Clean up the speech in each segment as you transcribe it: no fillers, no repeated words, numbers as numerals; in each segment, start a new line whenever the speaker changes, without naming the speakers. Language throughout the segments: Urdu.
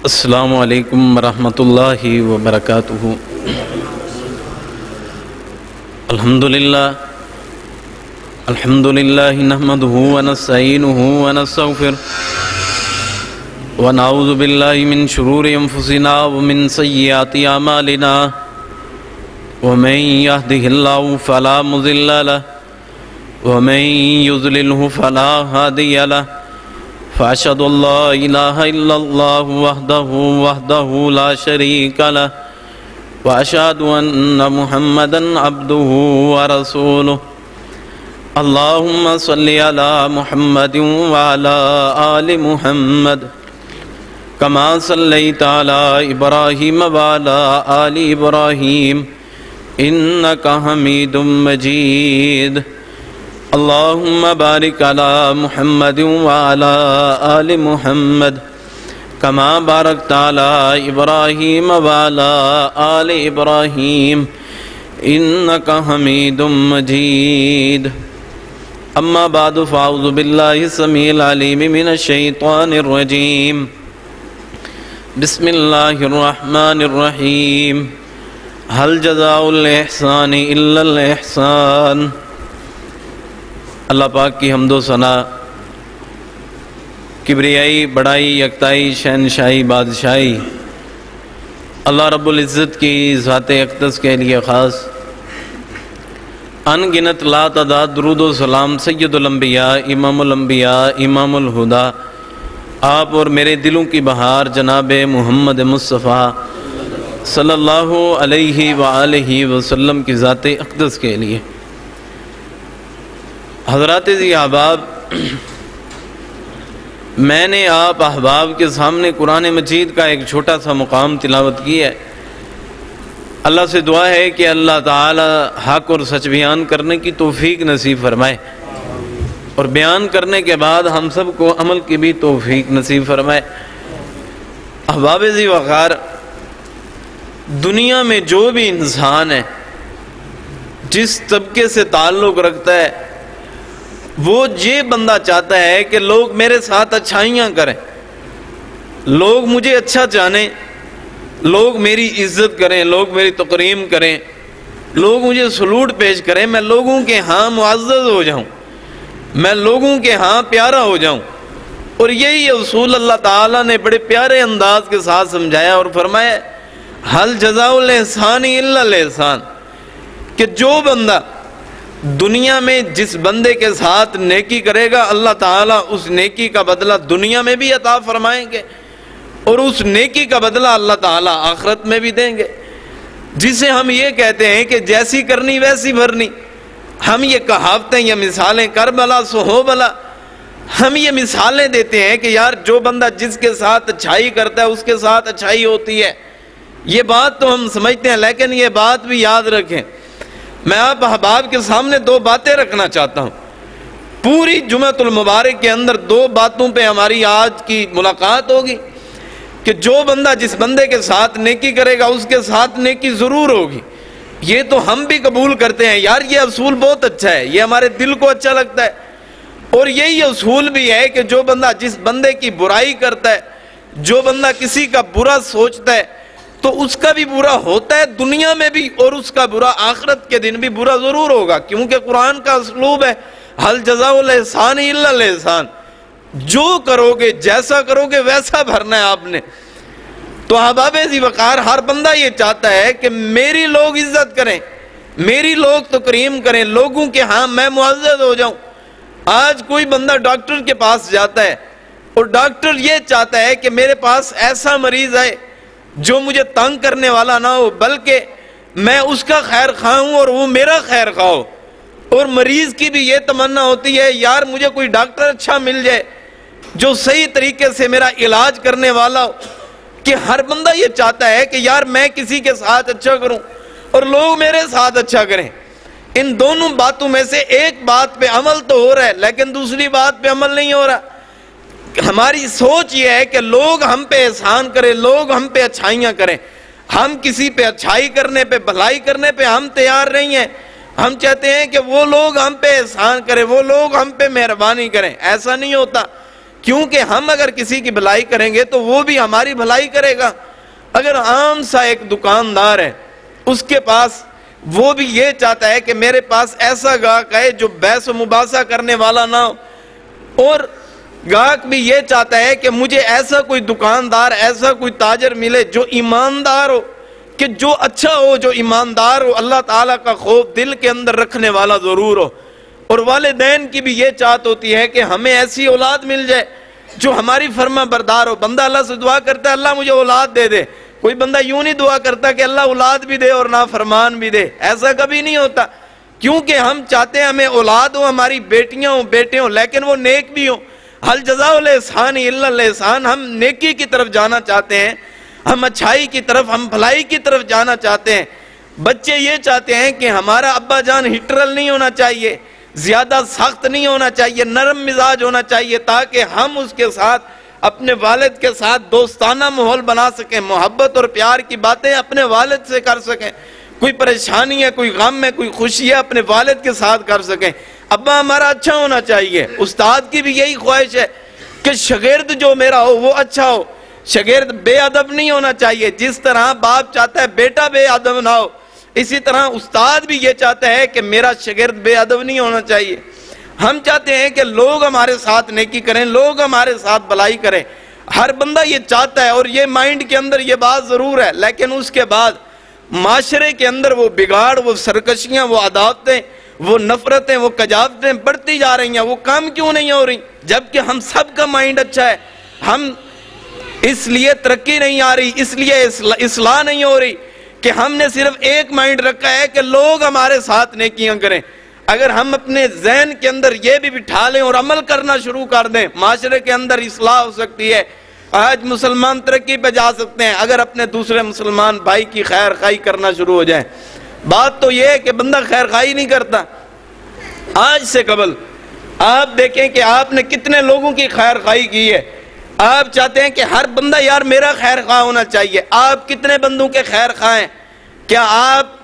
السلام علیکم ورحمۃ اللہ وبرکاتہ۔ الحمد للہ نحمده ونستعینه ونستغفره ونعوذ باللہ من شرور انفسنا ومن سیئات اعمالنا ومن يهده الله فلا مضل له ومن يضلله فلا هادي له فأشهد أن لا إله إلا الله وحده لا شريك له وأشهد أن محمدا عبده ورسوله اللهم صل على محمد وعلى آل محمد كما صليت على إبراهيم وعلى آل إبراهيم إنك حميد مجيد اللهم بارك على محمد وعلى آل محمد كما باركت على إبراهيم وعلى آل إبراهيم إنك حميد مجيد أما بعد فأعوذ بالله السميع العليم من الشيطان الرجيم بسم الله الرحمن الرحيم هل جزاء الإحسان إلا الإحسان۔ اللہ پاک کی حمد و ثنا، کبریائی، بڑائی، یکتائی، شہنشاہی، بادشاہی اللہ رب العزت کی ذات اقدس کے لیے خاص، ان گنت لا تعداد درود و سلام سید الانبیاء، امام الانبیاء، امام الہدا، آپ اور میرے دلوں کی بہار جناب محمد مصطفیٰ صلی اللہ علیہ وآلہ وسلم کی ذات اقدس کے لیے۔ حضرات عزیز احباب، میں نے آپ احباب کے سامنے قرآن مجید کا ایک چھوٹا سا مقام تلاوت کی ہے۔ اللہ سے دعا ہے کہ اللہ تعالی حق اور سچ بیان کرنے کی توفیق نصیب فرمائے، اور بیان کرنے کے بعد ہم سب کو عمل کی بھی توفیق نصیب فرمائے۔ احباب ذی وقار، دنیا میں جو بھی انسان ہے، جس طبقے سے تعلق رکھتا ہے، وہ یہ بندہ چاہتا ہے کہ لوگ میرے ساتھ اچھائیاں کریں، لوگ مجھے اچھا جانیں، لوگ میری عزت کریں، لوگ میری تکریم کریں، لوگ مجھے سلوٹ پیش کریں، میں لوگوں کے ہاں معزز ہو جاؤں، میں لوگوں کے ہاں پیارا ہو جاؤں۔ اور یہی اصول اللہ تعالیٰ نے بڑے پیارے انداز کے ساتھ سمجھایا اور فرمایا حل جزاء الاحسان الا الاحسان، کہ جو بندہ دنیا میں جس بندے کے ساتھ نیکی کرے گا، اللہ تعالیٰ اس نیکی کا بدلہ دنیا میں بھی عطا فرمائیں گے، اور اس نیکی کا بدلہ اللہ تعالیٰ آخرت میں بھی دیں گے۔ جسے ہم یہ کہتے ہیں کہ جیسی کرنی ویسی بھرنی، ہم یہ کہاوتیں یا مثالیں کر بلا سو ہو بلا، ہم یہ مثالیں دیتے ہیں کہ یار جو بندہ جس کے ساتھ اچھائی کرتا ہے اس کے ساتھ اچھائی ہوتی ہے۔ یہ بات تو ہم سمجھتے ہیں، لیکن یہ بات بھی یاد رکھیں۔ میں آپ احباب کے سامنے دو باتیں رکھنا چاہتا ہوں۔ پوری جمعۃ المبارک کے اندر دو باتوں پہ ہماری آج کی ملاقات ہوگی کہ جو بندہ جس بندے کے ساتھ نیکی کرے گا اس کے ساتھ نیکی ضرور ہوگی۔ یہ تو ہم بھی قبول کرتے ہیں، یار یہ اصول بہت اچھا ہے، یہ ہمارے دل کو اچھا لگتا ہے۔ اور یہی اصول بھی ہے کہ جو بندہ جس بندے کی برائی کرتا ہے، جو بندہ کسی کا برا سوچتا ہے، تو اس کا بھی برا ہوتا ہے دنیا میں بھی، اور اس کا برا آخرت کے دن بھی برا ضرور ہوگا، کیونکہ قرآن کا اسلوب ہے حل جزاء الاحسان الا الاحسان، جو کرو گے جیسا کرو گے ویسا بھرنا ہے آپ نے۔ تو احباب ذی وقار، ہر بندہ یہ چاہتا ہے کہ میری لوگ عزت کریں، میری لوگ تکریم کریں، لوگوں کے ہاں میں معزز ہو جاؤں۔ آج کوئی بندہ ڈاکٹر کے پاس جاتا ہے اور ڈاکٹر یہ چاہتا ہے کہ میرے پاس ایسا مریض آئے جو مجھے تنگ کرنے والا نہ ہو، بلکہ میں اس کا خیر خواہ ہوں اور وہ میرا خیر خواہ ہو۔ اور مریض کی بھی یہ تمنا ہوتی ہے یار مجھے کوئی ڈاکٹر اچھا مل جائے جو صحیح طریقے سے میرا علاج کرنے والا ہو۔ کہ ہر بندہ یہ چاہتا ہے کہ یار میں کسی کے ساتھ اچھا کروں اور لوگ میرے ساتھ اچھا کریں۔ ان دونوں باتوں میں سے ایک بات پہ عمل تو ہو رہا ہے، لیکن دوسری بات پہ عمل نہیں ہو رہا۔ ہماری سوچ یہ ہے کہ لوگ ہم پہ احسان کریں، لوگ ہم پہ اچھائیاں کریں، ہم کسی پہ اچھائی کرنے پہ، بھلائی کرنے پہ ہم تیار نہیں ہیں۔ ہم چاہتے ہیں کہ وہ لوگ ہم پہ احسان کریں، وہ لوگ ہم پہ مہربانی کریں۔ ایسا نہیں ہوتا۔ کیونکہ ہم اگر کسی کی بھلائی کریں گے تو وہ بھی ہماری بھلائی کرے گا۔ اگر عام سا ایک دکاندار ہے، اس کے پاس وہ بھی یہ چاہتا ہے کہ میرے پاس ایسا گاہک ہے جو بحث و مباحثہ کرنے والا نہ ہو، اور گاہک بھی یہ چاہتا ہے کہ مجھے ایسا کوئی دکاندار، ایسا کوئی تاجر ملے جو ایماندار ہو، کہ جو اچھا ہو، جو ایماندار ہو، اللہ تعالیٰ کا خوف دل کے اندر رکھنے والا ضرور ہو۔ اور والدین کی بھی یہ چاہت ہوتی ہے کہ ہمیں ایسی اولاد مل جائے جو ہماری فرما بردار ہو۔ بندہ اللہ سے دعا کرتا ہے اللہ مجھے اولاد دے دے، کوئی بندہ یوں نہیں دعا کرتا کہ اللہ اولاد بھی دے اور نافرمان بھی دے، ایسا کبھی نہیں ہوتا، کیونکہ ہم چاہتے ہیں ہمیں اولاد ہو، ہماری بیٹیاں ہوں، بیٹے ہوں، لیکن وہ نیک بھی ہوں۔ حل جزاء الاحسان الا الاحسان، ہم نیکی کی طرف جانا چاہتے ہیں، ہم اچھائی کی طرف، ہم بھلائی کی طرف جانا چاہتے ہیں۔ بچے یہ چاہتے ہیں کہ ہمارا ابا جان ہٹرل نہیں ہونا چاہیے، زیادہ سخت نہیں ہونا چاہیے، نرم مزاج ہونا چاہیے، تاکہ ہم اس کے ساتھ، اپنے والد کے ساتھ دوستانہ ماحول بنا سکیں، محبت اور پیار کی باتیں اپنے والد سے کر سکیں، کوئی پریشانی ہے، کوئی غم ہے، کوئی خوشی ہے، اپنے والد کے ساتھ کر سکیں۔ ابا ہمارا اچھا ہونا چاہیے۔ استاد کی بھی یہی خواہش ہے کہ شاگرد جو میرا ہو وہ اچھا ہو، شاگرد بے ادب نہیں ہونا چاہیے۔ جس طرح باپ چاہتا ہے بیٹا بے ادب نہ ہو، اسی طرح استاد بھی یہ چاہتا ہے کہ میرا شاگرد بے ادب نہیں ہونا چاہیے۔ ہم چاہتے ہیں کہ لوگ ہمارے ساتھ نیکی کریں، لوگ ہمارے ساتھ بھلائی کریں، ہر بندہ یہ چاہتا ہے، اور یہ مائنڈ کے اندر یہ بات ضرور ہے، لیکن اس کے بعد معاشرے کے اندر وہ بگاڑ، وہ سرکشیاں، وہ عداوتیں، وہ نفرتیں، وہ کجاوتیں بڑھتی جا رہی ہیں۔ وہ کام کیوں نہیں ہو رہی؟ جبکہ ہم سب کا مائنڈ اچھا ہے، ہم اس لیے ترقی نہیں آ رہی، اس لیے اصلاح نہیں ہو رہی کہ ہم نے صرف ایک مائنڈ رکھا ہے کہ لوگ ہمارے ساتھ نیکیاں کریں۔ اگر ہم اپنے ذہن کے اندر یہ بھی بٹھا لیں اور عمل کرنا شروع کر دیں، معاشرے کے اندر اصلاح ہو سکتی ہے۔ آج مسلمان ترقی پہ جا سکتے ہیں اگر اپنے دوسرے مسلمان بھائی کی خیر خواہی کرنا شروع ہو جائیں۔ بات تو یہ ہے کہ بندہ خیر خواہی نہیں کرتا۔ آج سے قبل آپ دیکھیں کہ آپ نے کتنے لوگوں کی خیر خواہی کی ہے۔ آپ چاہتے ہیں کہ ہر بندہ یار میرا خیر خواہ ہونا چاہیے۔ آپ کتنے بندوں کے خیر خواہ ہیں؟ کیا آپ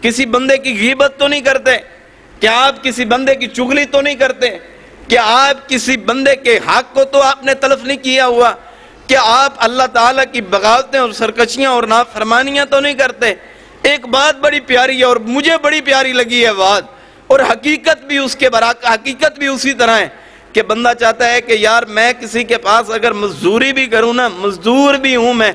کسی بندے کی غیبت تو نہیں کرتے؟ کیا آپ کسی بندے کی چغلی تو نہیں کرتے؟ کیا آپ کسی بندے کے حق کو تو آپ نے تلف نہیں کیا ہوا؟ کیا آپ اللہ تعالیٰ کی بغاوتیں اور سرکشیاں اور نافرمانیاں تو نہیں کرتے؟ ایک بات بڑی پیاری ہے اور مجھے بڑی پیاری لگی ہے بات، اور حقیقت بھی اس کے برعکس، حقیقت بھی اسی طرح ہے کہ بندہ چاہتا ہے کہ یار میں کسی کے پاس اگر مزدوری بھی کروں نا، مزدور بھی ہوں میں،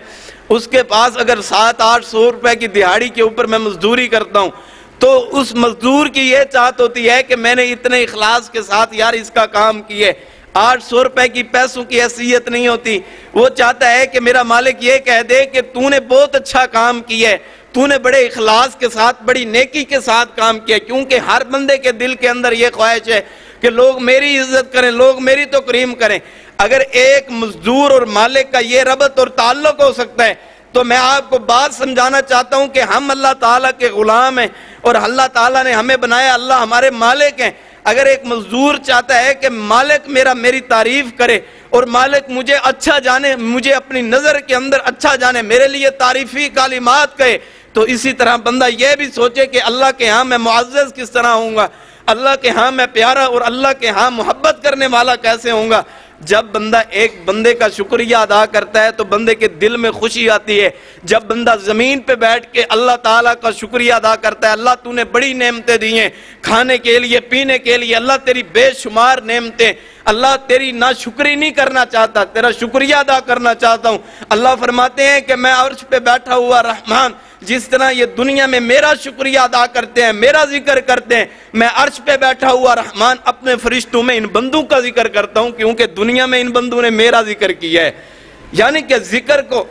اس کے پاس اگر 700-800 روپے کی دہاڑی کے اوپر میں مزدوری کرتا ہوں، تو اس مزدور کی یہ چاہت ہوتی ہے کہ میں نے اتنے اخلاص کے ساتھ یار اس کا کام کیے۔ 800 روپے کی پیسوں کی حیثیت نہیں ہوتی، وہ چاہتا ہے کہ میرا مالک یہ کہہ دے کہ تو نے بہت اچھا کام کیا ہے، تو نے بڑے اخلاص کے ساتھ، بڑی نیکی کے ساتھ کام کیا، کیونکہ ہر بندے کے دل کے اندر یہ خواہش ہے کہ لوگ میری عزت کریں، لوگ میری تکریم کریں۔ اگر ایک مزدور اور مالک کا یہ ربط اور تعلق ہو سکتا ہے تو میں آپ کو بات سمجھانا چاہتا ہوں کہ ہم اللہ تعالیٰ کے غلام ہیں اور اللہ تعالیٰ نے ہمیں بنایا، اللہ ہمارے مالک ہیں۔ اگر ایک مزدور چاہتا ہے کہ مالک میری تعریف کرے اور مالک مجھے اچھا جانے، مجھے اپنی نظر کے اندر اچھا جانے، میرے لیے تعریفی کلمات کہے، تو اسی طرح بندہ یہ بھی سوچے کہ اللہ کے ہاں میں معزز کس طرح ہوں گا، اللہ کے ہاں میں پیارا اور اللہ کے ہاں محبت کرنے والا کیسے ہوں گا۔ جب بندہ ایک بندے کا شکریہ ادا کرتا ہے تو بندے کے دل میں خوشی آتی ہے۔ جب بندہ زمین پہ بیٹھ کے اللہ تعالیٰ کا شکریہ ادا کرتا ہے، اللہ تو نے بڑی نعمتیں دی ہیں، کھانے کے لیے، پینے کے لیے، اللہ تیری بے شمار نعمتیں، اللہ تیری ناشکری نہیں کرنا چاہتا، تیرا شکریہ ادا کرنا چاہتا ہوں۔ اللہ فرماتے ہیں کہ میں عرش پہ بیٹھا ہوا رحمان، جس طرح یہ دنیا میں میرا شکریہ ادا کرتے ہیں، میرا ذکر کرتے ہیں، میں عرش پہ بیٹھا ہوا رحمان اپنے فرشتوں میں ان بندوں کا ذکر کرتا ہوں، کیونکہ دنیا میں ان بندوں نے میرا ذکر کیا ہے۔ یعنی کہ ذکر کو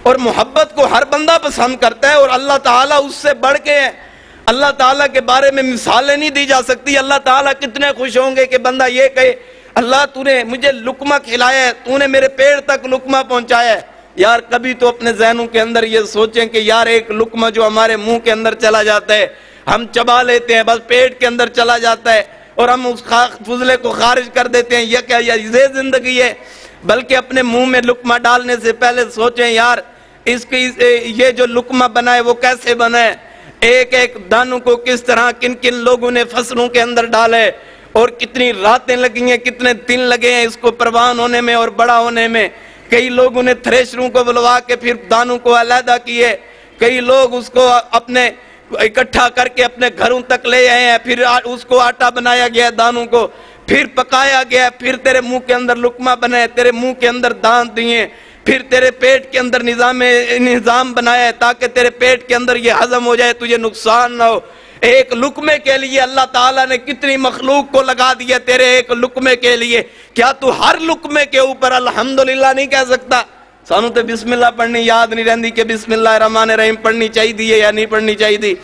اور محبت کو ہر بندہ پسند کرتا ہے، اور اللہ تعالیٰ اس سے بڑھ کے ہے۔ اللہ تعالیٰ کے بارے میں مثالیں نہیں دی جا سکتی۔ اللہ تعالیٰ کتنے خوش ہوں گے کہ بندہ یہ کہے اللہ تو نے مجھے لقمہ کھلایا ہے، تو نے میرے پیڑ تک لقمہ پہنچایا ہے۔ یار کبھی تو اپنے ذہنوں کے اندر یہ سوچیں کہ یار ایک لقمہ جو ہمارے منہ کے اندر چلا جاتا ہے، ہم چبا لیتے ہیں، بس پیٹ کے اندر چلا جاتا ہے اور ہم اس فضلے کو خارج کر دیتے ہیں، یہ کیا یہ زندگی ہے؟ بلکہ اپنے منہ میں لقمہ ڈالنے سے پہلے سوچیں یار اس کی یہ جو لقمہ بنا ہے وہ کیسے بنا ہے، ایک ایک دانوں کو کس طرح کن کن لوگوں نے فصلوں کے اندر ڈالے، اور کتنی راتیں لگی ہیں، کتنے دن لگے ہیں اس کو پروان ہونے میں اور بڑا ہونے میں۔ کئی لوگوں نے تھریشروں کو بلوا کے پھر دانوں کو علیحدہ کیے، کئی لوگ اس کو اپنے اکٹھا کر کے اپنے گھروں تک لے آئے ہیں، پھر اس کو آٹا بنایا گیا دانوں کو، پھر پکایا گیا، پھر تیرے منہ کے اندر لقمہ بنائے، تیرے منہ کے اندر دانت دیے، پھر تیرے پیٹ کے اندر نظام بنایا ہے تاکہ تیرے پیٹ کے اندر یہ ہضم ہو جائے، تجھے نقصان نہ ہو۔ ایک لقمے کے لیے اللہ تعالیٰ نے کتنی مخلوق کو لگا دیا تیرے ایک لقمے کے لیے، کیا تو ہر لقمے کے اوپر الحمدللہ نہیں کہہ سکتا؟ سانوں تے بسم اللہ پڑھنی یاد نہیں رہندی کہ بسم اللہ الرحمن الرحیم پڑھنی چاہیے دی یا نہیں پڑھنی چاہیے دی۔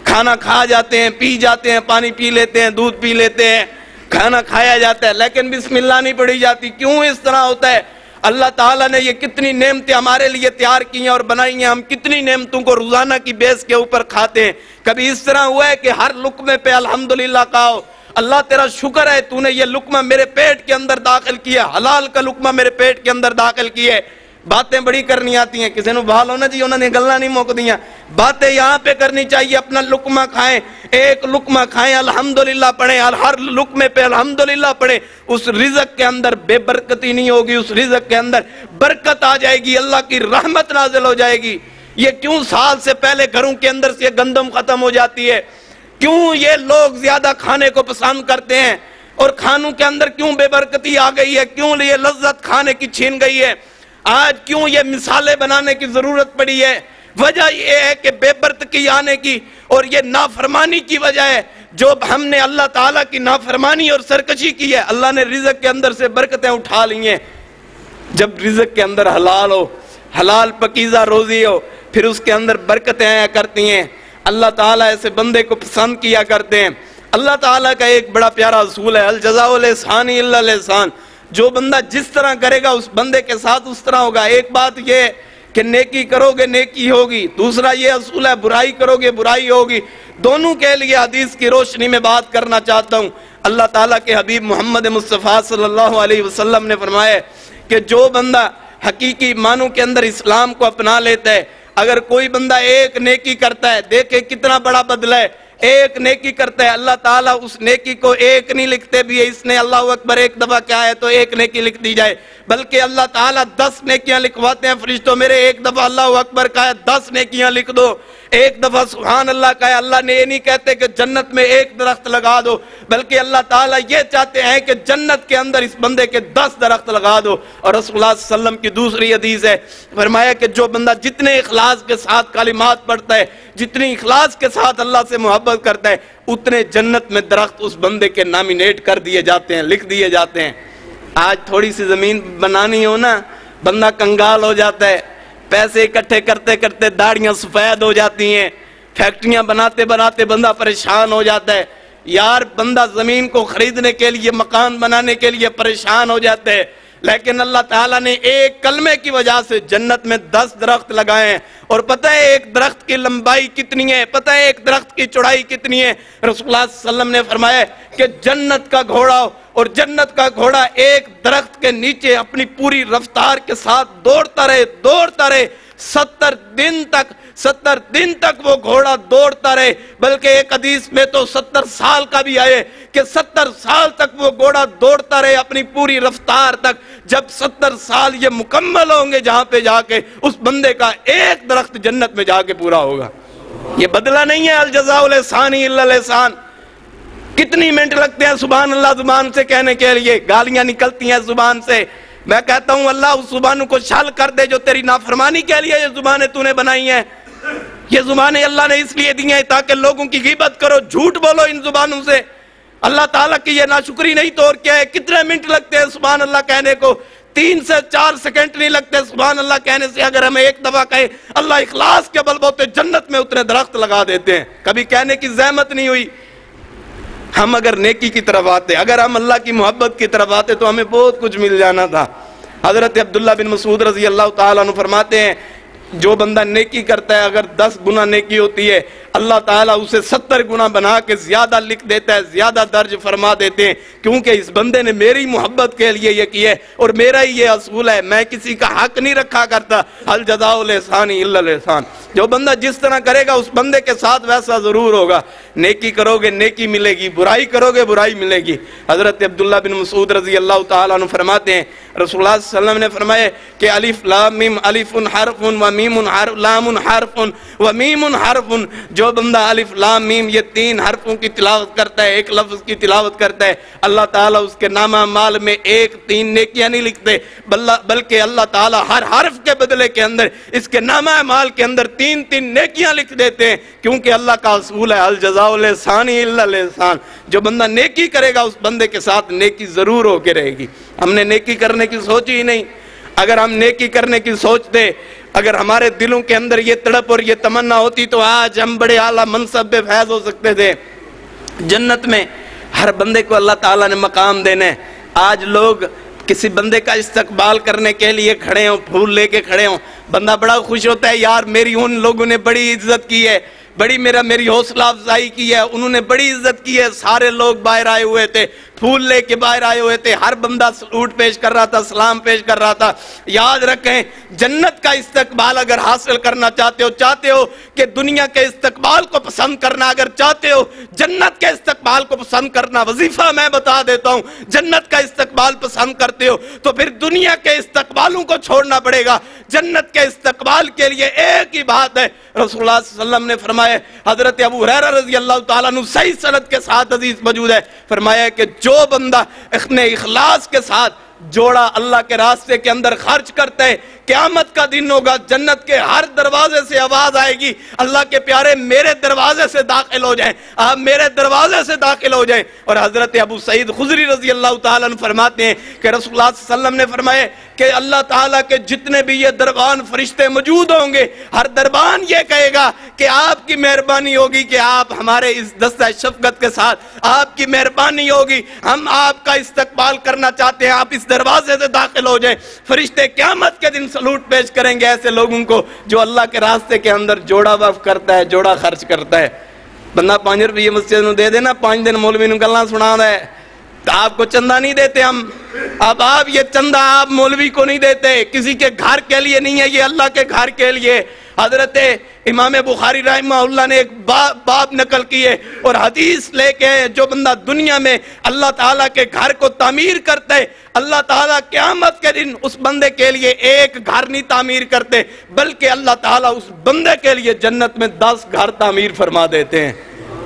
کھانا کھا جاتے ہیں، پی جاتے ہیں، پانی پی لیتے ہیں، دودھ پی لیتے ہیں، کھانا کھایا جاتا ہے، لیکن بسم اللہ نہیں پڑھی جاتی۔ کیوں اس طرح ہوتا ہے؟ اللہ تعالیٰ نے یہ کتنی نعمتیں ہمارے لیے تیار کی ہیں اور بنائی ہیں، ہم کتنی نعمتوں کو روزانہ کی بیس کے اوپر کھاتے ہیں۔ کبھی اس طرح ہوا ہے کہ ہر لقمے پہ الحمدللہ کہو، اللہ تیرا شکر ہے تو نے یہ لقمہ میرے پیٹ کے اندر داخل کیا، حلال کا لقمہ میرے پیٹ کے اندر داخل کیا ہے۔ باتیں بڑی کرنی آتی ہیں، کسی نے بحال ہونا چاہیے، انہوں نے گلنا نہیں موک دیاں، باتیں یہاں پہ کرنی چاہیے۔ اپنا لقمہ کھائیں، ایک لقمہ کھائیں، الحمدللہ پڑھیں، ہر لقمے پہ الحمدللہ پڑھیں۔ اس رزق کے اندر بے برکتی نہیں ہوگی، اس رزق کے اندر برکت آ جائے گی، اللہ کی رحمت نازل ہو جائے گی۔ یہ کیوں سال سے پہلے گھروں کے اندر سے گندم ختم ہو جاتی ہے؟ کیوں یہ لوگ زیادہ کھانے کو پسند کرتے ہیں؟ اور کھانوں کے اندر کیوں بے برکتی آ گئی ہے؟ کیوں یہ لذت کھانے کی چھین گئی ہے؟ آج کیوں یہ مثالیں بنانے کی ضرورت پڑی ہے؟ وجہ یہ ہے کہ بے برکتی آنے کی اور یہ نافرمانی کی وجہ ہے۔ جو ہم نے اللہ تعالیٰ کی نافرمانی اور سرکشی کی ہے، اللہ نے رزق کے اندر سے برکتیں اٹھا لی ہیں۔ جب رزق کے اندر حلال ہو، حلال پکیزہ روزی ہو، پھر اس کے اندر برکتیں آیا کرتی ہیں۔ اللہ تعالیٰ ایسے بندے کو پسند کیا کرتے ہیں۔ اللہ تعالیٰ کا ایک بڑا پیارا اصول ہے، الجزاء الاحسان الا الاحسان۔ جو بندہ جس طرح کرے گا اس بندے کے ساتھ اس طرح ہوگا۔ ایک بات یہ کہ نیکی کرو گے نیکی ہوگی، دوسرا یہ اصول ہے برائی کرو گے برائی ہوگی۔ دونوں کے لیے حدیث کی روشنی میں بات کرنا چاہتا ہوں۔ اللہ تعالیٰ کے حبیب محمد مصطفیٰ صلی اللہ علیہ وسلم نے فرمایا کہ جو بندہ حقیقی معنوں کے اندر اسلام کو اپنا لیتا ہے، اگر کوئی بندہ ایک نیکی کرتا ہے، دیکھے کتنا بڑا بدلہ ہے، ایک نیکی کرتا ہے، اللہ تعالیٰ اس نیکی کو ایک نہیں لکھتے بھی ہے اس نے اللہ اکبر ایک دفعہ کیا ہے تو ایک نیکی لکھ دی جائے، بلکہ اللہ تعالیٰ 10 نیکیاں لکھواتے ہیں۔ فرشتوں میرے ایک دفعہ اللہ اکبر کہا ہے 10 نیکیاں لکھ دو، ایک دفعہ سبحان اللہ کہا ہے۔ اللہ نے یہ نہیں کہتے کہ جنت میں ایک درخت لگا دو، بلکہ اللہ تعالیٰ یہ چاہتے ہیں کہ جنت کے اندر اس بندے کے 10 درخت لگا دو۔ اور رسول اللہ صلی اللہ علیہ وسلم کی دوسری حدیث ہے، فرمایا کہ جو بندہ جتنے اخلاص کے ساتھ کلمات پڑھتا ہے، جتنی اخلاص کے ساتھ اللہ سے محبت کرتا ہے، اتنے جنت میں درخت اس بندے کے نامینیٹ کر دیے جاتے ہیں، لکھ دیے جاتے ہیں۔ آج تھوڑی سی زمین بنانی ہو نا، بندہ کنگال ہو جاتا ہے، پیسے اکٹھے کرتے کرتے داڑیاں سفید ہو جاتی ہیں، فیکٹریاں بناتے بناتے بندہ پریشان ہو جاتا ہے۔ یار بندہ زمین کو خریدنے کے لیے، مکان بنانے کے لیے پریشان ہو جاتا ہے، لیکن اللہ تعالیٰ نے ایک کلمے کی وجہ سے جنت میں 10 درخت لگائے ہیں۔ اور پتہ ہے ایک درخت کی لمبائی کتنی ہے، پتہ ہے ایک درخت کی چوڑائی کتنی ہے؟ رسول اللہ صلی اللہ علیہ وسلم نے فرمایا کہ جنت کا گھوڑا اور جنت کا گھوڑا ایک درخت کے نیچے اپنی پوری رفتار کے ساتھ دوڑتا رہے 70 دن تک وہ گھوڑا دوڑتا رہے، بلکہ ایک حدیث میں تو 70 سال کا بھی آئے کہ 70 سال تک وہ گھوڑا دوڑتا رہے اپنی پوری رفتار تک۔ جب 70 سال یہ مکمل ہوں گے جہاں پہ جا کے اس بندے کا ایک درخت جنت میں جا کے پورا ہوگا۔ یہ بدلہ نہیں ہے الجزاء الاحسان الا الاحسان۔ کتنی منٹ لگتے ہیں سبحان اللہ زبان سے کہنے کے لیے، گالیاں نکلتی ہیں زبان سے۔ میں کہتا ہوں اللہ اس زبانوں کو چھل کر دے جو تیری نافرمانی کے لیے یہ زبانیں تو نے بنائی ہیں۔ یہ زبانیں اللہ نے اس لیے دی ہیں تاکہ لوگوں کی غیبت کرو، جھوٹ بولو ان زبانوں سے۔ اللہ تعالیٰ کی یہ ناشکری نہیں تو اور کیا ہے؟ کتنے منٹ لگتے ہیں سبحان اللہ کہنے کو؟ 3 سے 4 سیکنڈ نہیں لگتے سبحان اللہ کہنے سے۔ اگر ہمیں ایک دفعہ کہے اللہ اخلاص کے بل بوتے جنت میں اتنے درخت لگا دیتے ہیں، کبھی کہنے کی زحمت نہیں ہوئی۔ ہم اگر نیکی کی طرف آتے، اگر ہم اللہ کی محبت کی طرف آتے تو ہمیں بہت کچھ مل جانا تھا۔ حضرت عبداللہ بن مسعود رضی اللہ تعالیٰ عنہ فرماتے ہیں جو بندہ نیکی کرتا ہے اگر 10 گنا نیکی ہوتی ہے،
اللہ تعالیٰ اسے 70 گنا بنا کے زیادہ لکھ دیتا ہے، زیادہ درج فرما دیتے ہیں، کیونکہ اس بندے نے میری محبت کے لیے یہ کیا ہے، اور میرا ہی یہ اصول ہے، میں کسی کا حق نہیں رکھا کرتا، هل جزاء الاحسان الا الاحسان۔ جو بندہ جس طرح کرے گا اس بندے کے ساتھ ویسا ضرور ہوگا، نیکی کرو گے نیکی ملے گی، برائی کرو گے برائی ملے گی۔ حضرت عبداللہ بن مسعود رضی اللہ تعالیٰ عنہ فرماتے ہیں رسول اللہ صلی اللہ علیہ وسلم نے فرمایا کہ الف لام میم، الف حرف و میم حرف، لام حرف و میم حرف، جو بندہ الف لام میم یہ 3 حرفوں کی تلاوت کرتا ہے، ایک لفظ کی تلاوت کرتا ہے، اللہ تعالیٰ اس کے نامہ اعمال میں 1-3 نیکیاں نہیں لکھتے، بلکہ اللہ تعالیٰ ہر حرف کے بدلے کے اندر اس کے نامہ اعمال کے اندر 3-3 نیکیاں لکھ دیتے ہیں، کیونکہ اللہ کا اصول ہے الجزاء الاحسان الا الاحسان۔ جو بندہ نیکی کرے گا اس بندے کے ساتھ نیکی ضرور ہو کے رہے گی۔ ہم نے نیکی کرنے کی سوچی ہی نہیں، اگر ہم نیکی کرنے کی سوچتے، اگر ہمارے دلوں کے اندر یہ تڑپ اور یہ تمنا ہوتی تو آج ہم بڑے اعلیٰ منصب پہ فیض ہو سکتے تھے۔ جنت میں ہر بندے کو اللہ تعالیٰ نے مقام دینے، آج لوگ کسی بندے کا استقبال کرنے کے لیے کھڑے ہوں، پھول لے کے کھڑے ہوں، بندہ بڑا خوش ہوتا ہے، یار میری ان لوگوں نے بڑی عزت کی ہے، میری حوصلہ افزائی کی ہے، انہوں نے بڑی عزت کی ہے، سارے لوگ باہر آئے ہوئے تھے، پھول لے کے باہر آئے ہوئے تھے، ہر بندہ سلوٹ پیش کر رہا تھا، سلام پیش کر رہا تھا۔ یاد رکھیں جنت کا استقبال اگر حاصل کرنا چاہتے ہو کہ دنیا کے استقبال کو پسند کرنا اگر چاہتے ہو، جنت کے استقبال کو پسند کرنا وظیفہ میں بتا دیتا ہوں، جنت کا استقبال پسند کرتے ہو تو پھر دنیا کے استقبالوں کو چھوڑنا پڑے گا۔ جنت کے استقبال کے لیے ایک ہی بات ہے، رسول اللہ صلی اللہ علیہ وسلم نے فرمایا، حضرت ابو ہریرہ رضی اللہ تعالیٰ عنہ صحیح سند کے ساتھ حدیث موجود ہے، فرمایا کہ جو بندہ اپنے اخلاص کے ساتھ جوڑا اللہ کے راستے کے اندر خرچ کرتا ہے، قیامت کا دن ہوگا، جنت کے ہر دروازے سے آواز آئے گی، اللہ کے پیارے میرے دروازے سے داخل ہو جائیں، آپ میرے دروازے سے داخل ہو جائیں۔ اور حضرت ابو سعید خدری رضی اللہ تعالیٰ عنہ فرماتے ہیں کہ رسول اللہ صلی اللہ علیہ وسلم نے فرمایا کہ اللہ تعالیٰ کے جتنے بھی یہ دربان فرشتے موجود ہوں گے، ہر دربان یہ کہے گا کہ آپ کی مہربانی ہوگی کہ آپ ہمارے اس دستہ شفقت کے ساتھ، آپ کی مہربانی ہوگی، ہم آپ کا استقبال کرنا چاہتے ہیں، آپ اس دروازے سے داخل ہو جائیں۔ فرشتے قیامت کے دن سلوٹ پیش کریں گے ایسے لوگوں کو جو اللہ کے راستے کے اندر جوڑا وقف کرتا ہے، جوڑا خرچ کرتا ہے۔ بندہ 5 روپے مسجد میں دے دینا، 5 دن مولوی نے گلاں سنا ہے، تو آپ کو چندہ نہیں دیتے ہم، اب آپ یہ چندہ آپ مولوی کو نہیں دیتے، کسی کے گھر کے لیے نہیں ہے، یہ اللہ کے گھر کے لیے۔ حضرت امام بخاری رحمہ اللہ نے ایک باب نقل کیے اور حدیث لے کے، جو بندہ دنیا میں اللہ تعالیٰ کے گھر کو تعمیر کرتا ہے، اللہ تعالیٰ قیامت کے دن اس بندے کے لیے ایک گھر نہیں تعمیر کرتے، بلکہ اللہ تعالیٰ اس بندے کے لیے جنت میں 10 گھر تعمیر فرما دیتے ہیں۔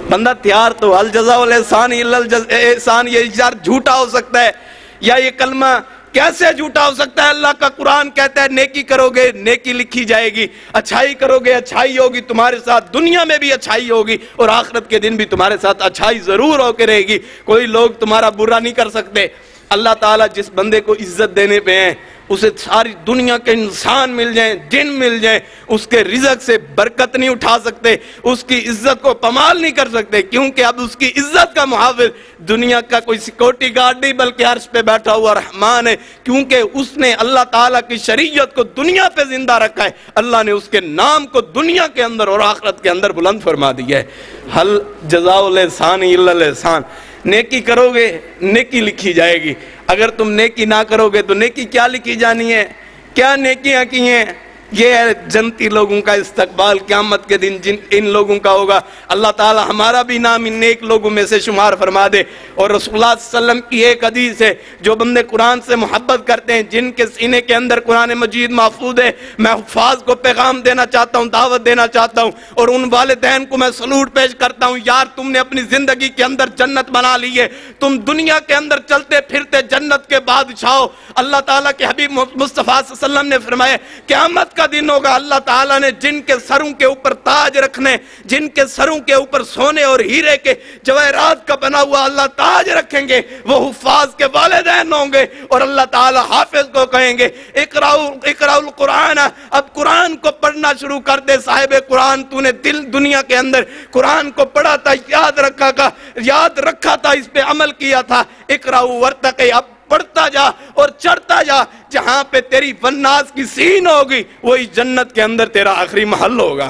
بندہ تیار تو الجزاء الاحسان الا الاحسان، یہ یار جھوٹا ہو سکتا ہے یا یہ کلمہ کیسے جھوٹا ہو سکتا ہے؟ اللہ کا قرآن کہتا ہے نیکی کرو گے نیکی لکھی جائے گی، اچھائی کرو گے اچھائی ہوگی تمہارے ساتھ، دنیا میں بھی اچھائی ہوگی اور آخرت کے دن بھی تمہارے ساتھ اچھائی ضرور ہو کے رہے گی، کوئی لوگ تمہارا برا نہیں کر سکتے۔ اللہ تعالیٰ جس بندے کو عزت دینے پہ ہیں، اسے ساری دنیا کے انسان مل جائیں، جن مل جائیں، اس کے رزق سے برکت نہیں اٹھا سکتے، اس کی عزت کو پامال نہیں کر سکتے، کیونکہ اب اس کی عزت کا محافظ دنیا کا کوئی سیکورٹی گارڈ نہیں بلکہ عرش پہ بیٹھا ہوا رحمان ہے، کیونکہ اس نے اللہ تعالیٰ کی شریعت کو دنیا پہ زندہ رکھا ہے، اللہ نے اس کے نام کو دنیا کے اندر اور آخرت کے اندر بلند فرما دیا ہے۔ حل جزاء الاحسان الا الاحسان، نیکی کرو گے نیکی لکھی جائے گی، اگر تم نیکی نہ کرو گے تو نیکی کیا لکھی جانی ہے؟ کیا نیکیاں کی ہیں؟ یہ ہے جنتی لوگوں کا استقبال قیامت کے دن، ان لوگوں کا ہوگا۔ اللہ تعالی ہمارا بھی نام ان نیک لوگوں میں سے شمار فرما دے۔ اور رسول اللہ صلی اللہ علیہ وسلم کی ایک حدیث ہے، جو بندے قرآن سے محبت کرتے ہیں، جن کے سینے کے اندر قرآن مجید محفوظ ہے، میں حفاظ کو پیغام دینا چاہتا ہوں، دعوت دینا چاہتا ہوں، اور ان والدین کو میں سلوٹ پیش کرتا ہوں، یار تم نے اپنی زندگی کے اندر جنت بنا لی ہے، تم دنیا کے اندر چلتے پھرتے جنت کے بادشاہ ہو۔ اللہ تعالیٰ کے حبیب مصطفیٰ صلی اللہ علیہ وسلم نے فرمایا قیامت کا دن ہوگا، اللہ تعالیٰ نے جن کے سروں کے اوپر تاج رکھنے، جن کے سروں کے اوپر سونے اور ہیرے کے جواہرات کا بنا ہوا اللہ تاج رکھیں گے، وہ حفاظ کے والدین ہوں گے، اور اللہ تعالیٰ حافظ کو کہیں گے اقرأ القرآن، اب قرآن کو پڑھنا شروع کر دے صاحب قرآن، تو نے دنیا کے اندر قرآن کو پڑھا تھا، یاد رکھا تھا، اس پہ عمل کیا تھا، اقرأ ورتقی، اب پڑھتا جا اور چڑھتا جا، جہاں پہ تیری والناس کی سین ہوگی وہی جنت کے اندر تیرا آخری محل ہوگا۔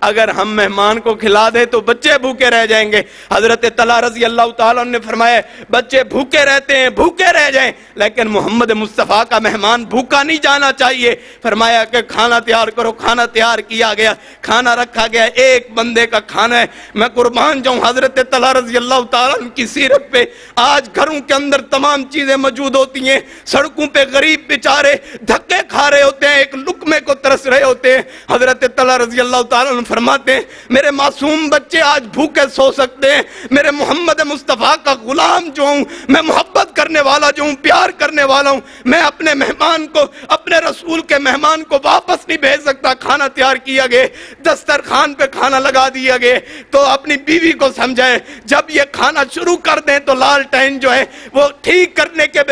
اگر ہم مہمان کو کھلا دیں تو بچے بھوکے رہ جائیں گے۔ حضرت طلحہ رضی اللہ تعالیٰ نے فرمایا بچے بھوکے رہتے ہیں، بھوکے رہ جائیں، لیکن محمد مصطفیٰ کا مہمان بھوکا نہیں جانا چاہیے۔ فرمایا کہ کھانا تیار کرو، کھانا تیار کیا گیا، کھانا رکھا گیا، ایک بندے کا کھانا ہے۔ میں قربان جاؤں حضرت طلحہ رضی اللہ تعالیٰ کی سیرت پہ، آج گھروں کے اندر تمام چیزیں موجود ہوتی ہیں، سڑکوں پہ غریب بیچارے دھکے کھا رہے ہوتے ہیں، ایک لقمے کو ترس رہے ہوتے ہیں۔ حضرت طلحہ رضی اللہ تعالیٰ فرماتے ہیں میرے معصوم بچے آج بھوکے سو سکتے ہیں، میرے محمد مصطفیٰ کا غلام جو ہوں، میں محبت کرنے والا جو ہوں، پیار کرنے والا ہوں، میں اپنے مہمان کو، اپنے رسول کے مہمان کو واپس نہیں بھیج سکتا۔ کھانا تیار کیا گیا، دسترخوان پہ کھانا لگا دیا گیا، تو اپنی بیوی کو سمجھائے جب یہ کھانا شروع کر دیں تو لالٹین جو ہے وہ ٹھیک کرنے کے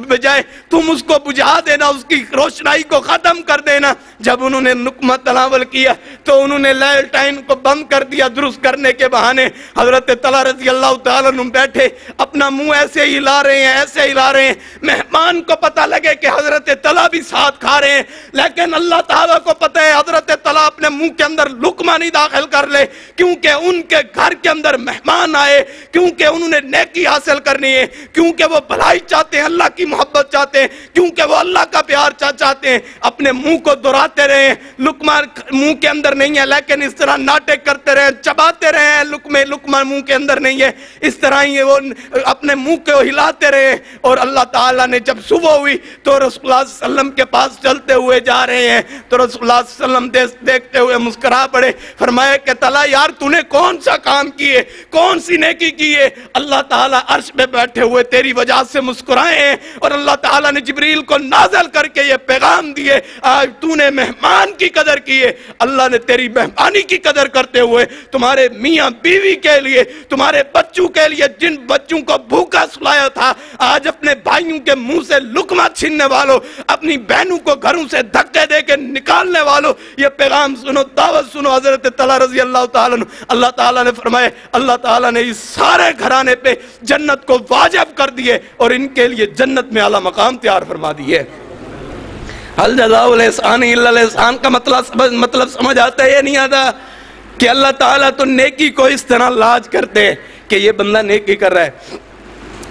بجائے تم اس کو بجھا دینا، اس کی روشنائی کو ختم کر دینا۔ جب انہوں نے نکمہ تناول کیا تو انہوں نے لالٹین کو بند کر دیا درست کرنے کے بہانے۔ حضرت طلحہ رضی اللہ تعالیٰ عنہ بیٹھے اپنا منہ ایسے ہلا رہے ہیں، ایسے ہلا رہے ہیں، مہمان کو پتہ لگے کہ حضرت طلحہ بھی ساتھ کھا رہے ہیں، لیکن اللہ تعالیٰ کو پتہ ہے حضرت طلحہ اپنے منہ کے اندر لقمہ نہیں داخل کر لے، کیونکہ ان کے گھر کے اندر مہمان آئے، کیونکہ انہوں نے نیکی حاصل کرنی ہے، کیونکہ وہ بھلائی چاہتے ہیں، اللہ کی محبت چاہتے ہیں، کیونکہ وہ اللہ کا پیار چاہتے ہیں۔ اپنے منہ کو دہراتے رہے، لقمہ منہ کے اندر نہیں ہے، لیکن اس طرح ناٹک کرتے رہے، چباتے رہے، لقمہ منہ کے اندر نہیں ہے، اس طرح ہی وہ اپنے منہ کو ہلاتے رہے۔ اور اللہ تعالیٰ نے جب صبح ہوئی تو رسول اللہ صلی اللہ علیہ وسلم کے پاس چلتے ہوئے جا رہے ہیں، تو رسول اللہ صلی اللہ علیہ وسلم دیکھتے ہوئے مسکرا پڑے، فرمایا کہ طلحہ یار تو نے کون سا کام کیے، کون سی نیکی کی ہے؟ اللہ تعالیٰ عرش پہ بیٹھے ہوئے تیری وجہ سے مسکرائے ہیں، اور اللہ تعالیٰ نے جبریل کو نازل کر کے یہ پیغام دیے آج تو نے مہمان کی قدر کی ہے۔ اللہ نے تیری مہمانی کی قدر کرتے ہوئے تمہارے میاں بیوی کے لیے، تمہارے بچوں کے لیے، جن بچوں کو بھوکا سلایا تھا، آج اپنے بھائیوں کے منہ سے لقمہ چھیننے والوں، اپنی بہنوں کو گھروں سے دھکے دے کے نکالنے والوں، یہ پیغام سنو، دعوت سنو۔ حضرت طلحہ رضی اللہ تعالیٰ اللہ تعالیٰ نے فرمائے اللہ تعالیٰ نے اس سارے گھرانے پہ جنت کو واجب کر دیے اور ان کے لیے جنت میں اعلیٰ مقام تیار فرما دیے۔ حل جزاء الاحسان الا الاحسان کا مطلب سمجھ آتا ہے یا نہیں آتا؟ کہ اللہ تعالیٰ تو نیکی کو اس طرح لاج کرتے ہیں کہ یہ بندہ نیکی کر رہا ہے،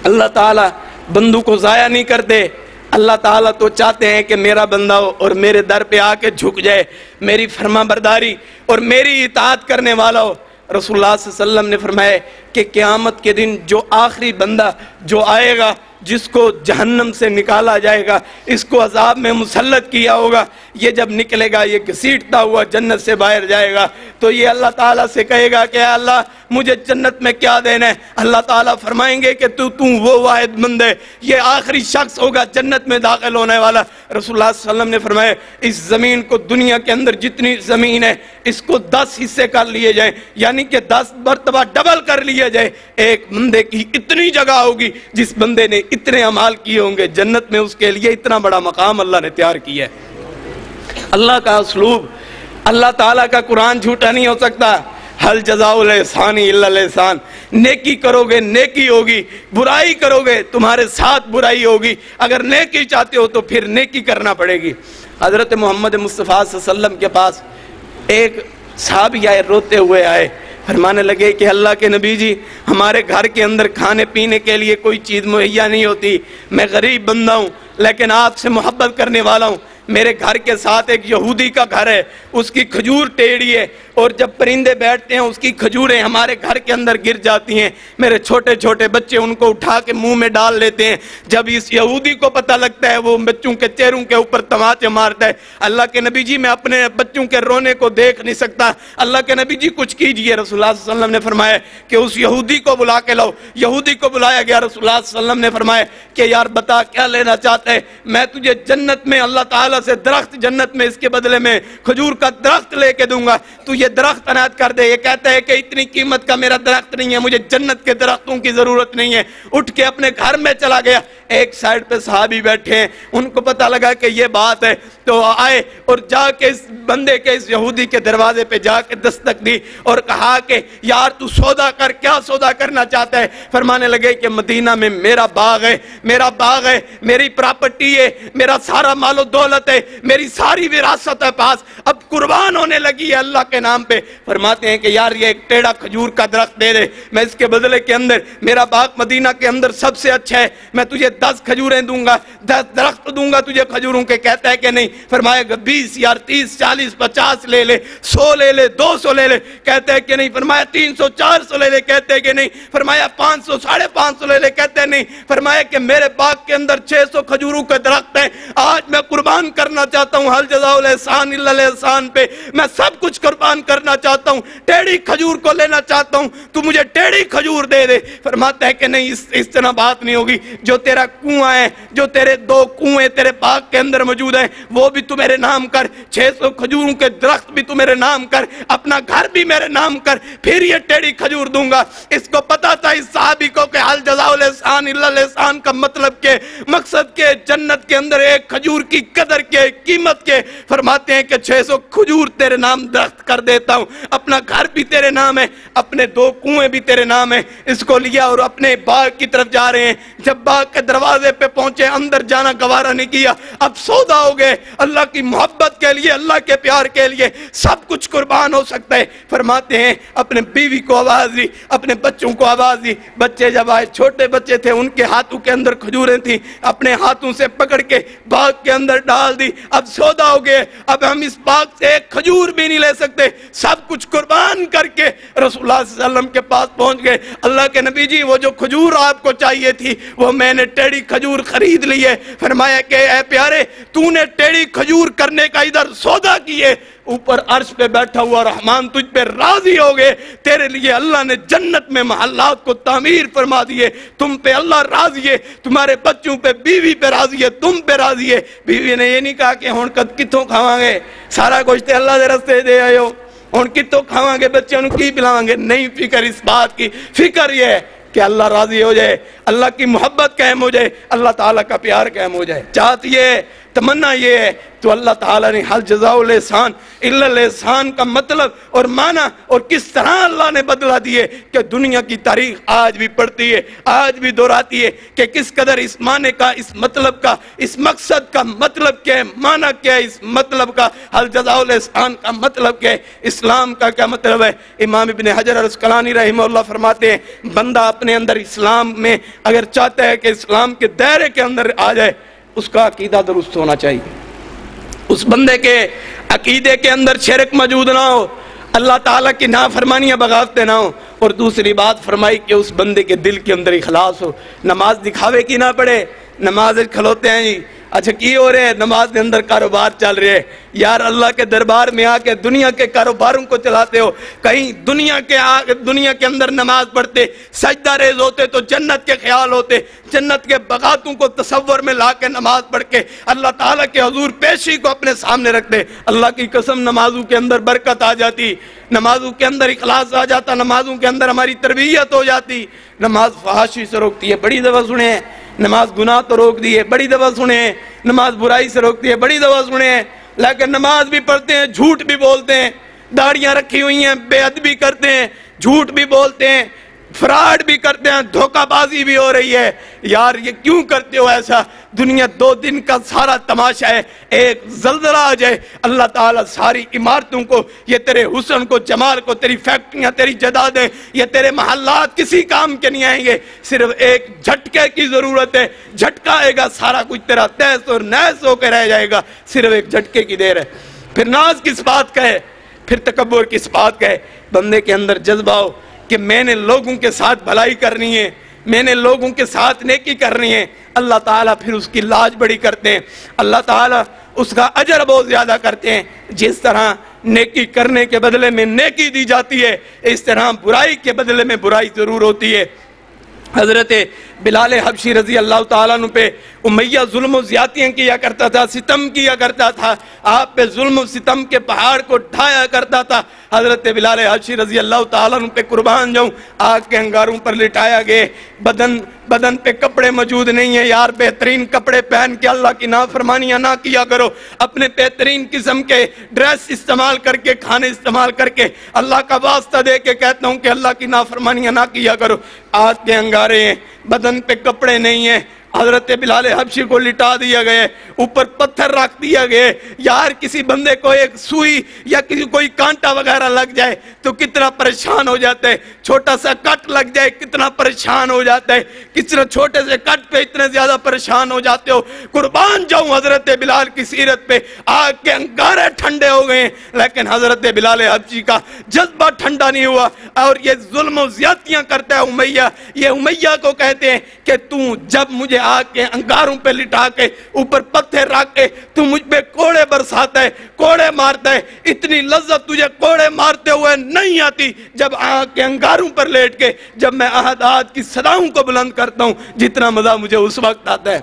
اللہ تعالیٰ بندوں کو ضائع نہیں کرتے۔ اللہ تعالیٰ تو چاہتے ہیں کہ میرا بندہ ہو اور میرے در پہ آ کے جھک جائے، میری فرما برداری اور میری اطاعت کرنے والا ہو۔ رسول اللہ صلی اللہ علیہ وسلم نے فرمایا کہ قیامت کے دن جو آخری بندہ جو آئے گا، جس کو جہنم سے نکالا جائے گا، اس کو عذاب میں مسلط کیا ہوگا، یہ جب نکلے گا، یہ گھسیٹتا ہوا جنت سے باہر جائے گا، تو یہ اللہ تعالیٰ سے کہے گا کہ اللہ مجھے جنت میں کیا دینا ہے؟ اللہ تعالیٰ فرمائیں گے کہ تو وہ واحد بند ہے، یہ آخری شخص ہوگا جنت میں داخل ہونے والا۔ رسول اللہ صلی اللہ علیہ وسلم نے فرمایا اس زمین کو، دنیا کے اندر جتنی زمین ہے، اس کو 10 حصے کر لیے جائیں، یعنی کہ 10 مرتبہ ڈبل کر لیے جائے، ایک بندے کی اتنی جگہ ہوگی جس بندے نے اتنے اعمال کیے ہوں گے، جنت میں اس کے لیے اتنا بڑا مقام اللہ نے تیار کیا ہے۔ اللہ کا اسلوب، اللہ تعالیٰ کا قرآن جھوٹا نہیں ہو سکتا۔ حل جزاء الاحسان الا الاحسان، نیکی کرو گے نیکی ہوگی، برائی کرو گے تمہارے ساتھ برائی ہوگی، اگر نیکی چاہتے ہو تو پھر نیکی کرنا پڑے گی۔ حضرت محمد مصطفیٰ صلی اللہ علیہ وسلم کے پاس ایک صحابی آئے، روتے ہوئے آئے، فرمانے لگے کہ اللہ کے نبی جی ہمارے گھر کے اندر کھانے پینے کے لیے کوئی چیز مہیا نہیں ہوتی، میں غریب بندہ ہوں لیکن آپ سے محبت کرنے والا ہوں، میرے گھر کے ساتھ ایک یہودی کا گھر ہے، اس کی کھجور ٹیڑھی ہے، اور جب پرندے بیٹھتے ہیں اس کی کھجوریں ہمارے گھر کے اندر گر جاتی ہیں، میرے چھوٹے چھوٹے بچے ان کو اٹھا کے منہ میں ڈال لیتے ہیں، جب اس یہودی کو پتہ لگتا ہے وہ بچوں کے چہروں کے اوپر تماچے مارتا ہے، اللہ کے نبی جی میں اپنے بچوں کے رونے کو دیکھ نہیں سکتا، اللہ کے نبی جی کچھ کیجئے۔ رسول اللہ صلی اللہ علیہ وسلم نے فرمایا کہ اس یہودی کو بلا کے لاؤ۔ یہودی کو بلایا گیا، رسول اللہ صلی اللہ علیہ وسلم نے فرمایا کہ یار بتا کیا لینا چاہتا ہے، میں تجھے جنت میں اللہ تعالیٰ سے درخت، جنت میں اس کے بدلے میں کھجور کا درخت لے کے دوں گا، تو یہ درخت عنایت کر دے۔ یہ کہتا ہے کہ اتنی قیمت کا میرا درخت نہیں ہے، مجھے جنت کے درختوں کی ضرورت نہیں ہے، اٹھ کے اپنے گھر میں چلا گیا۔ ایک سائیڈ پہ صحابی بیٹھے ہیں، ان کو پتہ لگا کہ یہ بات ہے، تو آئے اور جا کے اس بندے کے، اس یہودی کے دروازے پہ جا کے دستک دی اور کہا کہ یار تو سودا کر، کیا سودا کرنا چاہتا ہے؟ فرمانے لگے کہ مدینہ میں میرا باغ ہے، میرا باغ ہے، میری پراپرٹی ہے، میرا سارا مال و دولت ہے، میری ساری وراثت ہے پاس، اب قربان ہونے لگی ہے اللہ کے نام پہ. فرماتے ہیں کہ یار یہ ایک ٹیڑھا کھجور کا درخت دے دے, میں اس کے بدلے کے اندر, میرا باغ مدینہ کے اندر سب سے اچھا ہے, میں تجھے 10 کھجوریں دوں گا, 10 درخت دوں گا تجھے کھجوروں کے. کہتا ہے کہ نہیں. فرمایا کہ 20 یار 30 40 50 لے لے, 100 لے لے, 200 لے لے. کہتا ہے کہ نہیں. فرمایا 300 400 لے لے. کہتے ہیں کہ نہیں. فرمایا 500 550 لے لے. کہتے ہیں نہیں. فرمایا کہ میرے باغ کے اندر 600 کھجوروں کے درخت ہیں, آج میں قربان کرنا چاہتا ہوں حل جزاء الاحسان الا الاحسان پہ, میں سب کچھ قربان کرنا چاہتا ہوں, ٹیڑھی کھجور کو لینا چاہتا ہوں, تو مجھے ٹیڑھی کھجور دے دے. فرماتا ہے کہ نہیں, اس طرح بات نہیں ہوگی. جو تیرا کنواں ہے, جو تیرے 2 کنویں تیرے باغ کے اندر موجود ہیں, وہ بھی تو میرے نام کر, 600 کھجوروں کے درخت بھی تو میرے نام کر, اپنا گھر بھی میرے نام کر, پھر یہ ٹیڑھی کھجور دوں گا. اس کو پتا تھا اس صحابی کو کہ حل جزاء الاحسان الا الاحسان کا مطلب کے مقصد کے جنت کے اندر ایک کھجور کی قدر کے قیمت کے. فرماتے ہیں کہ 600 کھجور تیرے نام درخت کر دیتا ہوں, اپنا گھر بھی تیرے نام ہے, اپنے 2 کنویں بھی تیرے نام ہے. اس کو لیا اور اپنے باغ کی طرف جا رہے ہیں. جب باغ کے دروازے پہ پہنچے, اندر جانا گوارا نہیں کیا, اب سودا ہو گئے. اللہ کی محبت کے لیے, اللہ کے پیار کے لیے سب کچھ قربان ہو سکتا ہے. فرماتے ہیں اپنے بیوی کو آواز دی, اپنے بچوں کو آواز دی. بچے جب آئے, چھوٹے بچے تھے, ان کے ہاتھوں کے اندر کھجوریں تھیں, اپنے ہاتھوں سے پکڑ کے باغ کے اندر ڈال دی. اب سودا ہو گئے, اب ہم اس باغ سے ایک کھجور بھی نہیں لے سکتے. سب کچھ قربان کر کے رسول اللہ صلی اللہ علیہ وسلم کے پاس پہنچ گئے. اللہ کے نبی جی, وہ جو کھجور آپ کو چاہیے تھی وہ میں نے ٹیڑھی کھجور خرید لی ہے. فرمایا کہ اے پیارے, تو نے ٹیڑھی کھجور کرنے کا ادھر سودا کیے, اوپر عرش پہ بیٹھا ہوا رحمان تجھ پہ راضی ہو گئے. تیرے لیے اللہ نے جنت میں محلات کو تعمیر فرما دیے. تم پہ اللہ راضی ہے, تمہارے بچوں پہ, بیوی پہ راضی ہے, تم پہ راضی ہے. بیوی نے یہ نہیں کہا کہ ہن کتوں کھاواں گے, سارا کچھ تے اللہ دے رستے دے آئے ہو, ہن کتوں کھاواں گے, بچوں نوں کی پلاواں گے. نہیں, فکر اس بات کی, فکر یہ ہے کہ اللہ راضی ہو جائے, اللہ کی محبت قائم ہو جائے, اللہ تعالیٰ کا پیار قائم ہو جائے. چاہت یہ ہے, تمنا یہ ہے. تو اللہ تعالیٰ نے حل جزاء الاحسان الا الاحسان کا مطلب اور معنی اور کس طرح اللہ نے بدلا دیے کہ دنیا کی تاریخ آج بھی پڑھتی ہے, آج بھی دہراتی ہے کہ کس قدر اس معنی کا, اس مطلب کا, اس مقصد کا مطلب کیا ہے, معنی کیا ہے اس مطلب کا, حل جزاء الاحسان کا مطلب کیا ہے, اسلام کا کیا مطلب ہے. امام ابن حجر العسقلانی رحمہ اللہ فرماتے ہیں بندہ اپنے اندر اسلام میں اگر چاہتا ہے کہ اسلام کے دائرے کے اندر آ جائے, اس کا عقیدہ درست ہونا چاہیے. اس بندے کے عقیدے کے اندر شرک موجود نہ ہو, اللہ تعالیٰ کی نافرمانیاں بغاوتیں نہ ہو, اور دوسری بات فرمائی کہ اس بندے کے دل کے اندر اخلاص ہو. نماز دکھاوے کی نہ پڑے, نماز کھلوتے ہیں جی, اچھا کی ہو رہے ہیں, نماز کے اندر کاروبار چل رہے ہیں. یار اللہ کے دربار میں آ کے دنیا کے کاروباروں کو چلاتے ہو, کہیں دنیا کے اندر نماز پڑھتے, سجدہ ریز ہوتے تو جنت کے خیال ہوتے, جنت کے بغاتوں کو تصور میں لا کے نماز پڑھ کے اللہ تعالیٰ کے حضور پیشی کو اپنے سامنے رکھتے. اللہ کی قسم نمازوں کے اندر برکت آ جاتی, نمازوں کے اندر اخلاص آ جاتا, نمازوں کے اندر ہماری تربیت ہو جاتی. نماز فحاشی سے روکتی ہے, بڑی دفعہ سنے ہیں. نماز گناہ تو روک دی ہے, بڑی دفعہ سنے ہیں. نماز برائی سے روکتی ہے, بڑی دفعہ سنے ہیں. لیکن نماز بھی پڑھتے ہیں, جھوٹ بھی بولتے ہیں, داڑیاں رکھی ہوئی ہیں, بے ادبی کرتے ہیں, جھوٹ بھی بولتے ہیں, فراڈ بھی کرتے ہیں, دھوکہ بازی بھی ہو رہی ہے. یار یہ کیوں کرتے ہو ایسا؟ دنیا 2 دن کا سارا تماشا ہے, ایک زلزلہ آ جائے اللہ تعالیٰ ساری عمارتوں کو, یہ تیرے حسن کو, جمال کو, تیری فیکٹریاں, تیری جدادیں, یہ تیرے محلات کسی کام کے نہیں آئیں گے. صرف ایک جھٹکے کی ضرورت ہے, جھٹکا آئے گا سارا کچھ تیرا تیس اور نیس ہو کے رہ جائے گا. صرف ایک جھٹکے کی دیر ہے. پھر ناز کس بات کا ہے, پھر تکبر کس بات کا ہے. بندے کے اندر جذبہ ہو کہ میں نے لوگوں کے ساتھ بھلائی کرنی ہے, میں نے لوگوں کے ساتھ نیکی کرنی ہے. اللہ تعالیٰ پھر اس کی لاج بڑی کرتے ہیں, اللہ تعالیٰ اس کا اجر بہت زیادہ کرتے ہیں. جس طرح نیکی کرنے کے بدلے میں نیکی دی جاتی ہے, اس طرح برائی کے بدلے میں برائی ضرور ہوتی ہے. حضرت بلال حبشی رضی اللہ تعالیٰ عنہ پہ امیہ ظلم و زیادتیاں کیا کرتا تھا, ستم کیا کرتا تھا, آپ پہ ظلم و ستم کے پہاڑ کو ڈھایا کرتا تھا. حضرت بلال حبشی رضی اللہ تعالیٰ عنہ پہ قربان جاؤں, آگ کے انگاروں پر لٹایا گئے, بدن پہ کپڑے موجود نہیں ہیں. یار بہترین کپڑے پہن کے اللہ کی نافرمانیاں نہ کیا کرو, اپنے بہترین قسم کے ڈریس استعمال کر کے, کھانے استعمال کر کے اللہ کا واسطہ دے کے کہتا ہوں کہ اللہ کی نافرمانیاں نہ کیا کرو. آگ کے انگارے ہیں, بدن پہ کپڑے نہیں ہیں, حضرت بلال حبشی کو لٹا دیا گیا، اوپر پتھر رکھ دیا گیا۔ یار کسی بندے کو ایک سوئی یا کسی کوئی کانٹا وغیرہ لگ جائے تو کتنا پریشان ہو جاتا ہے، چھوٹا سا کٹ لگ جائے کتنا پریشان ہو جاتا ہے، کتنا چھوٹے سے کٹ پہ اتنے زیادہ پریشان ہو جاتے ہو۔ قربان جاؤں حضرت بلال کی سیرت پہ، آگ کے انگارے ٹھنڈے ہو گئے، لیکن حضرت بلال حبشی کا جذبہ ٹھنڈا نہیں ہوا۔ اور یہ ظلم و زیادتیاں کرتا ہے امیہ، یہ امیہ کو کہتے ہیں کہ تو جب مجھے آگ کے انگاروں پہ لٹا کے اوپر پتھر رکھ کے تو مجھ پہ کوڑے برساتا ہے، کوڑے مارتا ہے، اتنی لذت تجھے کوڑے مارتے ہوئے نہیں آتی جب آگ کے انگاروں پر لیٹ کے جب میں احد کی صداؤں کو بلند کرتا ہوں جتنا مزہ مجھے اس وقت آتا ہے۔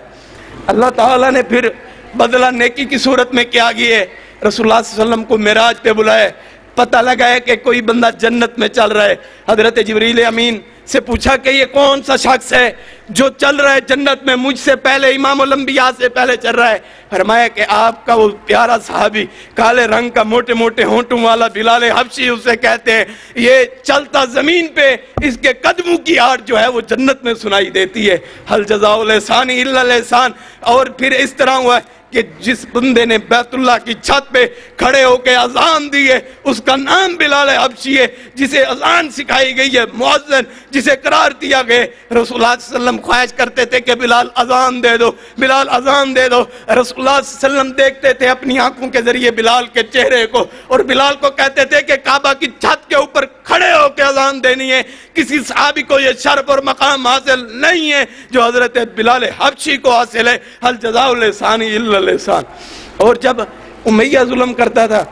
اللہ تعالیٰ نے پھر بدلہ نیکی کی صورت میں کیا کیا ہے، رسول اللہ صلی اللہ علیہ وسلم کو معراج پہ بلایا، پتہ لگا ہے کہ کوئی بندہ جنت میں چل رہا ہے۔ حضرت جبریل امین سے پوچھا کہ یہ کون سا شخص ہے جو چل رہا ہے جنت میں مجھ سے پہلے، امام الانبیاء سے پہلے چل رہا ہے؟ فرمایا کہ آپ کا وہ پیارا صحابی کالے رنگ کا موٹے موٹے ہونٹوں والا بلال حبشی، اسے کہتے ہیں یہ چلتا زمین پہ اس کے قدموں کی آہٹ جو ہے وہ جنت میں سنائی دیتی ہے۔ حل جزاء الاحسان الا الاحسان۔ اور پھر اس طرح ہوا کہ جس بندے نے بیت اللہ کی چھت پہ کھڑے ہو کے اذان دی ہے اس کا نام بلال حبشی ہے، جسے اذان سکھائی گئی ہے، مؤذن جسے قرار دیا گئے۔ رسول اللہ صلی اللہ علیہ وسلم خواہش کرتے تھے کہ بلال اذان دے دو، بلال اذان دے دو۔ رسول اللہ صلی اللہ علیہ وسلم دیکھتے تھے اپنی آنکھوں کے ذریعے بلال کے چہرے کو، اور بلال کو کہتے تھے کہ کعبہ کی چھت کے اوپر کھڑے ہو کے اذان دینی ہے۔ کسی صحابی کو یہ شرف اور مقام حاصل نہیں ہے جو حضرت بلال حبشی کو حاصل ہے۔ حل جزاء الاحسان الا الاحسان۔ اور جب امیہ ظلم کرتا تھا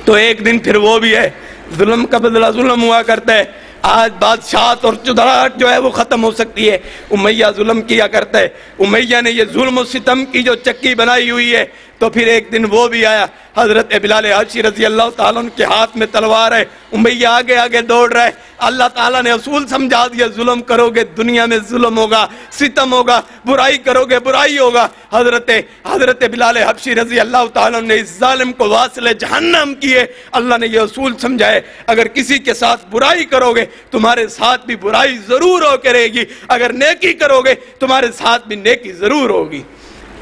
تو ایک دن پھر وہ بھی ہے، ظلم کا بدلہ ظلم ہوا کرتا ہے۔ آج بادشاہت اور چدراہٹ جو ہے وہ ختم ہو سکتی ہے، امیہ ظلم کیا کرتا ہے۔ امیہ نے یہ ظلم و ستم کی جو چکی بنائی ہوئی ہے، تو پھر ایک دن وہ بھی آیا، حضرت بلال حبشی رضی اللہ تعالیٰ عنہ کے ہاتھ میں تلوار ہے، امیہ آگے آگے دوڑ رہا ہے۔ اللہ تعالیٰ نے اصول سمجھا دیا، ظلم کرو گے دنیا میں ظلم ہوگا، ستم ہوگا، برائی کرو گے برائی ہوگا۔ حضرت بلال حبشی رضی اللہ تعالیٰ عنہ نے اس ظالم کو واصل جہنم کیے۔ اللہ نے یہ اصول سمجھائے، اگر کسی کے ساتھ برائی کرو گے تمہارے ساتھ بھی برائی ضرور ہو کے رہے گی، اگر نیکی کرو گے تمہارے ساتھ بھی نیکی ضرور ہوگی،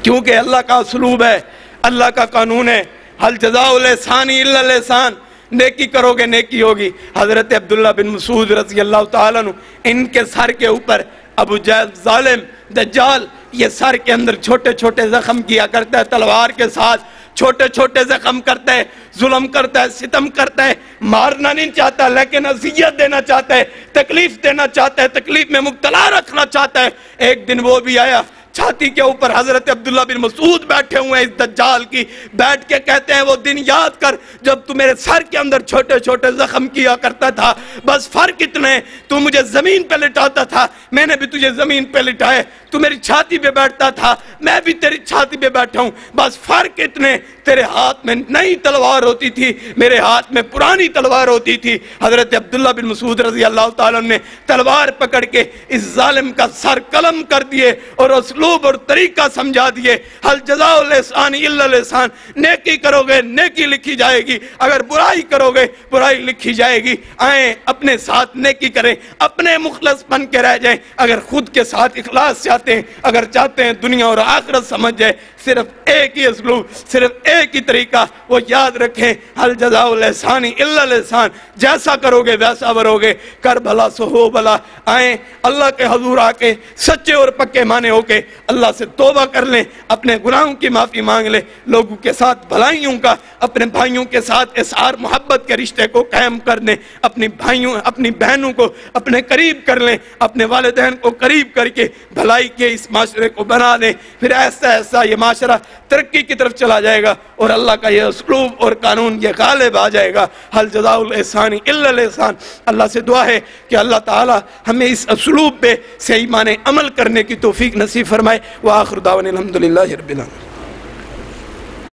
کیونکہ اللہ کا اسلوب ہے، اللہ کا قانون ہے۔ حل جزاء الاحسان الا الاحسان، نیکی کرو گے نیکی ہوگی۔ حضرت عبداللہ بن مسعود رضی اللہ تعالیٰ عنہ، ان کے سر کے اوپر ابو جہل ظالم دجال یہ سر کے اندر چھوٹے چھوٹے زخم کیا کرتا ہے، تلوار کے ساتھ چھوٹے چھوٹے زخم کرتا ہے، ظلم کرتا ہے، ستم کرتا ہے، مارنا نہیں چاہتا لیکن اذیت دینا چاہتا ہے، تکلیف دینا چاہتا ہے، تکلیف میں مبتلا رکھنا چاہتا ہے۔ ایک دن وہ بھی آیا، چھاتی کے اوپر حضرت عبداللہ بن مسعود بیٹھے ہوئے ہیں اس دجال کی، بیٹھ کے کہتے ہیں وہ دن یاد کر جب تو میرے سر کے اندر چھوٹے چھوٹے زخم کیا کرتا تھا، بس فرق اتنے، تو مجھے زمین پہ لٹاتا تھا، میں نے بھی تجھے زمین پہ لٹائے، تو میری چھاتی پہ بیٹھتا تھا، میں بھی تیری چھاتی پہ بیٹھا ہوں، بس فرق اتنے، تیرے ہاتھ میں نئی تلوار ہوتی تھی، میرے ہاتھ میں پرانی تلوار ہوتی تھی۔ حضرت عبداللہ بن مسعود رضی اللہ تعالیٰ نے تلوار پکڑ کے اس ظالم کا سر قلم کر دیے اور اسلوب اور طریقہ سمجھا دیے۔ حل جزاء الاحسان الا الاحسان، نیکی کرو گے نیکی لکھی جائے گی، اگر برائی کرو گے برائی لکھی جائے گی۔ آئیں اپنے ساتھ نیکی کریں، اپنے مخلص بن کے رہ جائیں، اگر خود کے ساتھ اخلاص چاہتے ہیں، اگر چاہتے ہیں دنیا اور آخرت سمجھ جائے، صرف ایک ہی اسلوب، صرف ایک ہی طریقہ، وہ یاد رکھیں، حل جزاء الاحسان الا الاحسان، جیسا کرو گے ویسا برو گے، کر بھلا سو ہو بھلا۔ آئیں اللہ کے حضور آ کے سچے اور پکے مانے ہو کے اللہ سے توبہ کر لیں، اپنے گناہوں کی معافی مانگ لیں، لوگوں کے ساتھ بھلائیوں کا، اپنے بھائیوں کے ساتھ اظہار محبت کے رشتے کو قائم کر دیں، اپنی بھائیوں اپنی بہنوں کو اپنے قریب کر لیں، اپنے والدین کو قریب کر کے بھلائی کے اس معاشرے کو بنا دیں، پھر ایسا ایسا یہ معاشرہ ترقی کی طرف چلا جائے گا اور اللہ کا یہ اسلوب اور قانون یہ غالب آ جائے گا۔ حل جزاء الاحسان الا الاحسان۔ اللہ سے دعا ہے کہ اللہ تعالی ہمیں اس اسلوب پہ صحیح معنی عمل کرنے کی توفیق نصیب فرمائے۔ وآخر دعوانا الحمدللہ رب العالمین۔